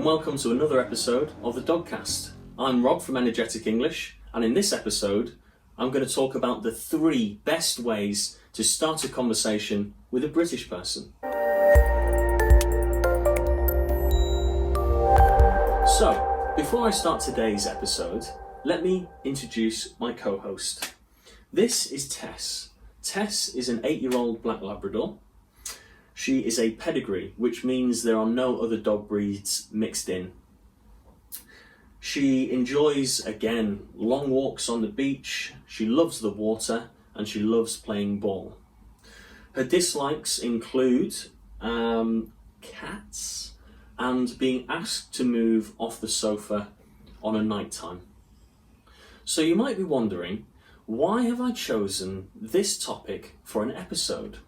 and welcome to another episode of the DOGcast. I'm Rob from Energetic English, and in this episode I'm going to talk about the 3 best ways to start a conversation with a British person. So, before I start today's episode, let me introduce my co-host. This is Tess. Tess is an 8-year-old Black Labrador. She is a pedigree, which means there are no other dog breeds mixed in. She enjoys, again, long walks on the beach, she loves the water, and she loves playing ball. Her dislikes include cats and being asked to move off the sofa on a night time. So you might be wondering, why have I chosen this topic for an episode?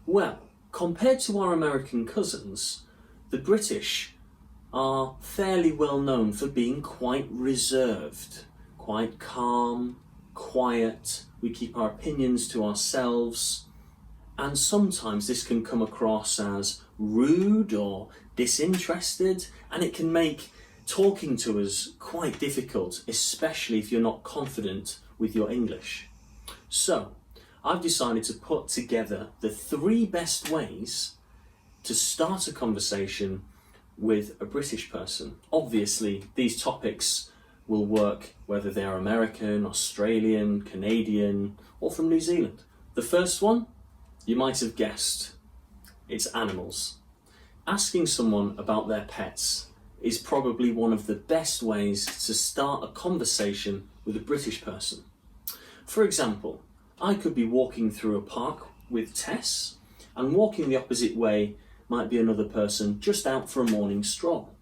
Well, compared to our American cousins, the British are fairly well known for being quite reserved, quite calm, quiet. We keep our opinions to ourselves, and sometimes this can come across as rude or disinterested, and it can make talking to us quite difficult, especially if you're not confident with your English. So, I've decided to put together the 3 best ways to start a conversation with a British person. Obviously, these topics will work whether they are American, Australian, Canadian, or from New Zealand. The first one, you might have guessed, it's animals. Asking someone about their pets is probably one of the best ways to start a conversation with a British person. For example, I could be walking through a park with Tess, and walking the opposite way might be another person just out for a morning stroll.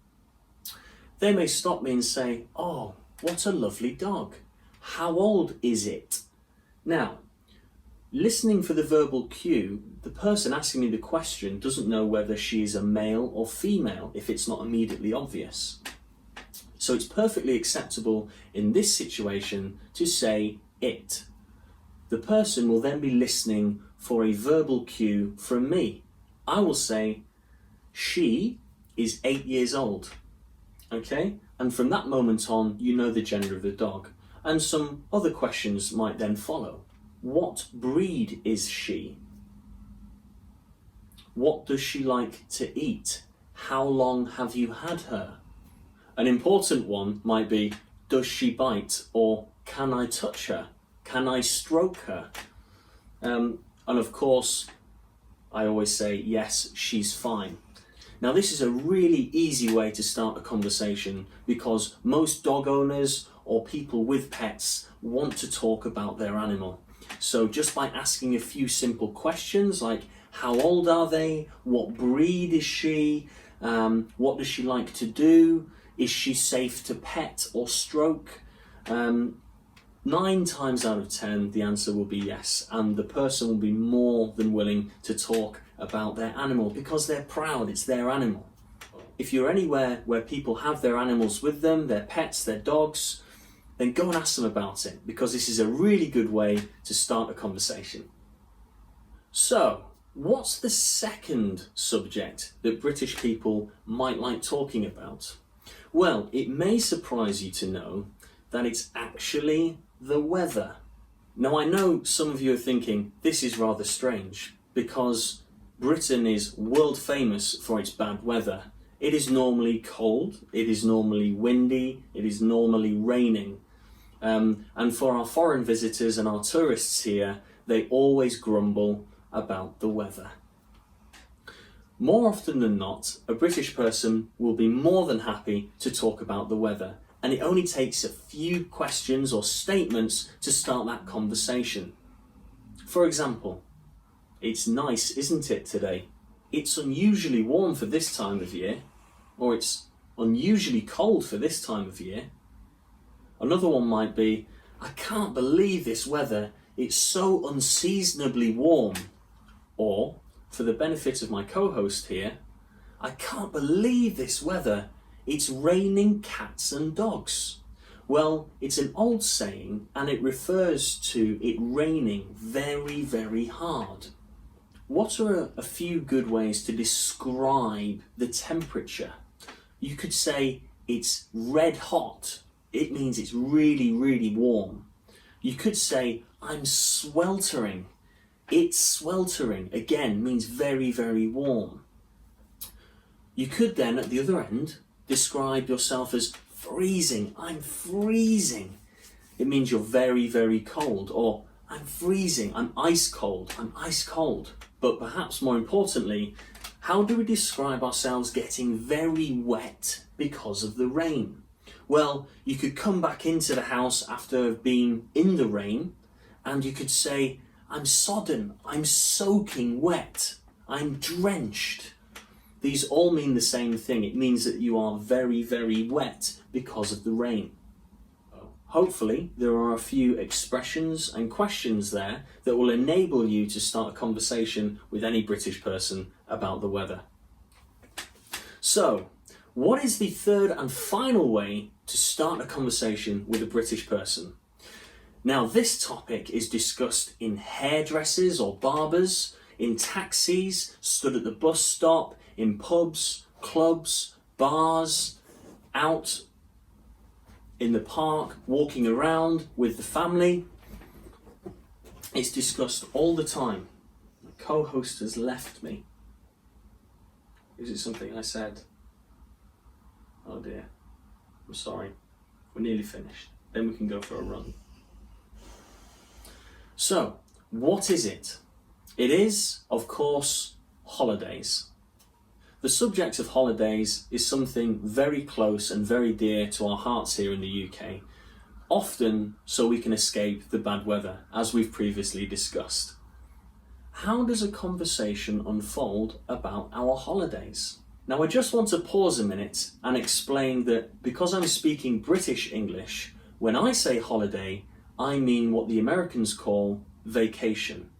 They may stop me and say, "Oh, what a lovely dog. How old is it?" Now, listening for the verbal cue, the person asking me the question doesn't know whether she is a male or female if it's not immediately obvious. So it's perfectly acceptable in this situation to say it. The person will then be listening for a verbal cue from me. I will say, "She is 8 years old." Okay? And from that moment on, you know the gender of the dog. And some other questions might then follow. What breed is she? What does she like to eat? How long have you had her? An important one might be, does she bite? Or can I touch her? Can I stroke her? And of course, I always say, yes, she's fine. Now, this is a really easy way to start a conversation because most dog owners or people with pets want to talk about their animal. So just by asking a few simple questions like, how old are they? What breed is she? What does she like to do? Is she safe to pet or stroke? 9 times out of 10, the answer will be yes, and the person will be more than willing to talk about their animal because they're proud, it's their animal. If you're anywhere where people have their animals with them, their pets, their dogs, then go and ask them about it because this is a really good way to start a conversation. So, what's the second subject that British people might like talking about? Well, it may surprise you to know that it's actually the weather. Now, I know some of you are thinking this is rather strange because Britain is world famous for its bad weather. It is normally cold, it is normally windy, it is normally raining. And for our foreign visitors and our tourists here, they always grumble about the weather. More often than not, a British person will be more than happy to talk about the weather. And it only takes a few questions or statements to start that conversation. For example, "It's nice, isn't it, today? It's unusually warm for this time of year." Or "It's unusually cold for this time of year." Another one might be, "I can't believe this weather. It's so unseasonably warm." Or, for the benefit of my co-host here, "I can't believe this weather. It's raining cats and dogs." Well, it's an old saying and it refers to it raining very, very hard. What are a few good ways to describe the temperature? You could say it's red hot. It means it's really, really warm. You could say I'm sweltering. It's sweltering. Again, means very, very warm. You could then, at the other end, describe yourself as freezing. I'm freezing. It means you're very, very cold. Or I'm freezing. I'm ice cold. I'm ice cold. But perhaps more importantly, how do we describe ourselves getting very wet because of the rain? Well, you could come back into the house after being in the rain and you could say, I'm sodden, I'm soaking wet, I'm drenched. These all mean the same thing. It means that you are very, very wet because of the rain. Hopefully, there are a few expressions and questions there that will enable you to start a conversation with any British person about the weather. So, what is the third and final way to start a conversation with a British person? Now, this topic is discussed in hairdressers or barbers, in taxis, stood at the bus stop, in pubs, clubs, bars, out in the park, walking around with the family. It's discussed all the time. My co-host has left me. Is it something I said? Oh dear. I'm sorry. We're nearly finished. Then we can go for a run. So, what is it? It is, of course, holidays. The subject of holidays is something very close and very dear to our hearts here in the UK, often so we can escape the bad weather, as we've previously discussed. How does a conversation unfold about our holidays? Now, I just want to pause a minute and explain that because I'm speaking British English, when I say holiday, I mean what the Americans call vacation.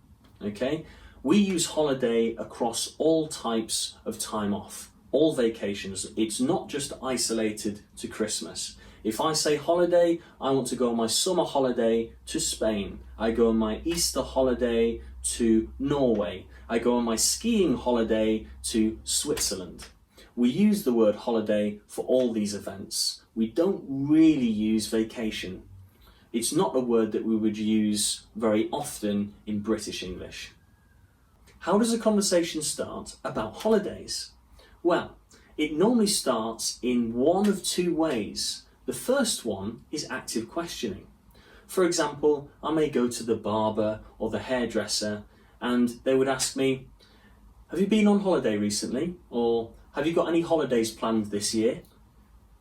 Okay? We use holiday across all types of time off, all vacations. It's not just isolated to Christmas. If I say holiday, I want to go on my summer holiday to Spain. I go on my Easter holiday to Norway. I go on my skiing holiday to Switzerland. We use the word holiday for all these events. We don't really use vacation. It's not a word that we would use very often in British English. How does a conversation start about holidays? Well, it normally starts in one of two ways. The first one is active questioning. For example, I may go to the barber or the hairdresser and they would ask me, have you been on holiday recently? Or have you got any holidays planned this year?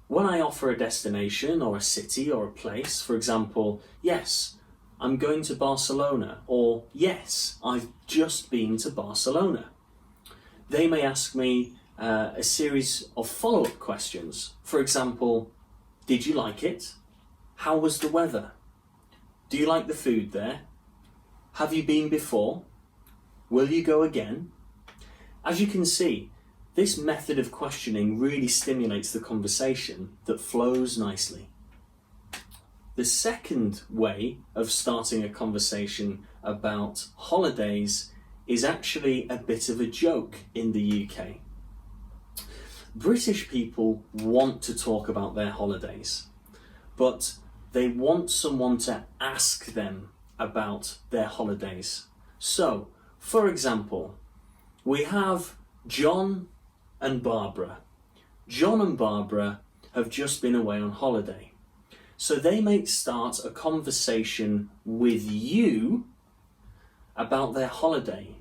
When I offer a destination or a city or a place, for example, yes, I'm going to Barcelona, or yes, I've just been to Barcelona. They may ask me a series of follow-up questions. For example, did you like it? How was the weather? Do you like the food there? Have you been before? Will you go again? As you can see, this method of questioning really stimulates the conversation that flows nicely. The second way of starting a conversation about holidays is actually a bit of a joke in the UK. British people want to talk about their holidays, but they want someone to ask them about their holidays. So, for example, we have John and Barbara. John and Barbara have just been away on holiday. So they may start a conversation with you about their holiday.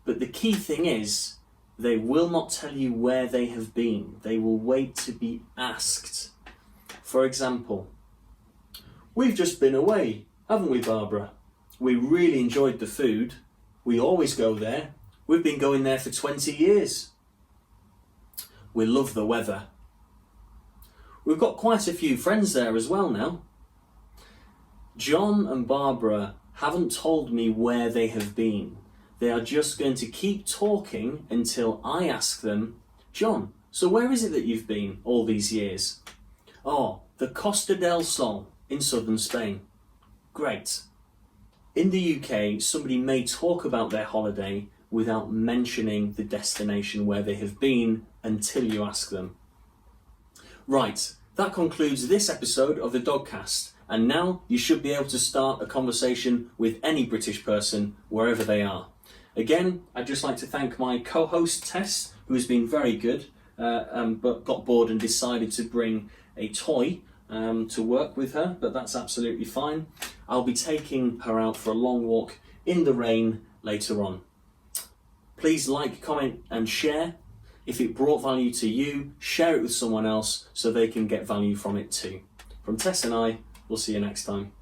But the key thing is, they will not tell you where they have been. They will wait to be asked. For example, we've just been away, haven't we, Barbara? We really enjoyed the food. We always go there. We've been going there for 20 years. We love the weather. We've got quite a few friends there as well now. John and Barbara haven't told me where they have been. They are just going to keep talking until I ask them, John, so where is it that you've been all these years? Oh, the Costa del Sol in southern Spain. Great. In the UK, somebody may talk about their holiday without mentioning the destination where they have been until you ask them. Right, that concludes this episode of the DOGcast, and now you should be able to start a conversation with any British person wherever they are. Again, I'd just like to thank my co-host Tess, who has been very good, but got bored and decided to bring a toy to work with her, but that's absolutely fine. I'll be taking her out for a long walk in the rain later on. Please like, comment and share. If it brought value to you, share it with someone else so they can get value from it too. From Tess and I, we'll see you next time.